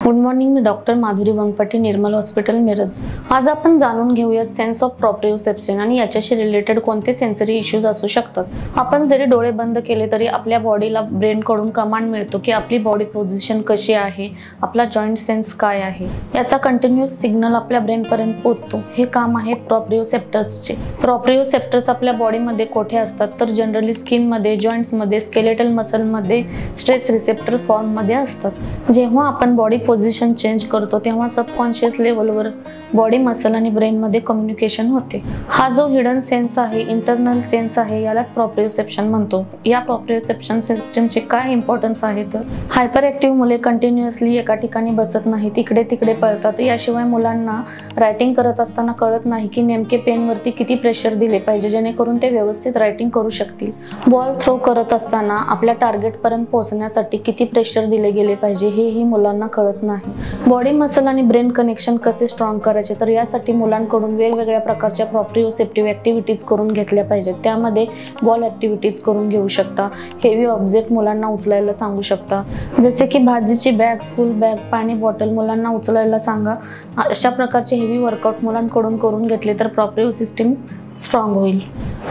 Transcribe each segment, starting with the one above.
Good morning, मी doctor Madhuri वंगपटे, निर्मल hospital, Miraj. आज आपण जाणून घेऊयात सेन्स ऑफ प्रॉप्रिओसेप्शन आणि याच्याशी रिलेटेड कोणते सेन्सरी इश्यूज असू शकतात। आपण जरी डोळे बंद केले तरी आपल्या बॉडीला ब्रेन कडून कमांड मिळतो की आपली बॉडी पोझिशन कशी आहे, आपला जॉइंट सेन्स काय आहे, याचा कंटिन्यूअस सिग्नल आपल्या ब्रेन पर्यंत पोहोचतो। हे काम आहे प्रॉप्रिओसेप्टर्सचे। प्रॉप्रिओसेप्टर्स आपल्या बॉडीमध्ये कोठे असतात तर जनरली स्किन मध्ये, जॉइंट्स मध्ये, स्केलेटल मसल मध्ये, स्ट्रेस रिसेप्टर फॉर्म मध्ये असतात। जेव्हा आपण बॉडी पोझिशन चेंज करतो तेव्हा सबकॉन्शियस लेवलवर बॉडी मसल आणि ब्रेन मध्ये कम्युनिकेशन होते। हा जो हिडन सेन्स आहे, इंटरनल सेन्स आहे, यालाच प्रॉप्रिओसेप्शन म्हणतो। या प्रॉप्रिओसेप्शन सिस्टमचे काय इम्पॉर्टन्स आहे तर हायपर ऍक्टिव्ह मुले कंटिन्युअसली एका ठिकाणी बसत नाही, तिकडे तिकडे पळतात। याशिवाय मुलांना रायटिंग करत असताना कळत नाही की नेमके पेन वरती किती प्रेशर दिले पाहिजे जेणेकरून ते व्यवस्थित रायटिंग करू शकतील। बॉल थ्रो करत असताना आपल्या टार्गेट पर्यंत पोहोचण्यासाठी किती प्रेशर दिले गेले पाहिजे हेही मुलांना कळत नाही। बॉडी मसल आणि ब्रेन कनेक्शन कसे स्ट्रॉंग करायचे तर यासाठी मुलांकडून वेगवेगळ्या प्रकारच्या प्रॉप्रिओसेप्टिव्ह ऍक्टिव्हिटीज करून घेतल्या पाहिजेत। त्यामध्ये बॉल ऍक्टिव्हिटीज करून घेऊ शकता, हेवी ऑब्जेक्ट मुलांना उचलायला सांगू शकता, जसे की भाजीची बॅग, स्कूल बॅग, पाणी बॉटल मुलांना उचलायला सांगा। अशा प्रकारचे हेवी वर्कआउट मुलांकडून करून घेतले तर प्रॉप्रिओ सिस्टीम स्ट्रॉंग होईल।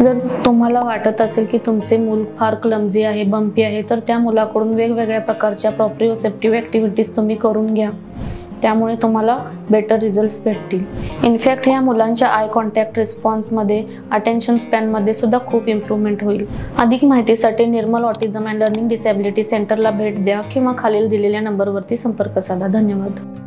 जर तुम्हाला वाटत असेल की तुमचे मूल फार क्लमझी आहे, बंपी आहे, तर त्या मुलाकडून वेगवेगळ्या प्रकारच्या प्रॉप्रिओसेप्टिव्ह ऍक्टिव्हिटीज तुम्ही करून घ्या, त्यामुळे तुम्हाला बेटर रिझल्ट्स भेटतील। इनफॅक्ट ह्या मुलांच्या आय कॉन्टॅक्ट रिस्पॉन्समध्ये, अटेन्शन स्पॅनमध्ये सुद्धा खूप इम्प्रूव्हमेंट होईल। अधिक माहितीसाठी निर्मल ऑटिझम अँड लर्निंग डिसॅबिलिटी सेंटरला भेट द्या किंवा खालील दिलेल्या नंबरवरती संपर्क साधा। धन्यवाद।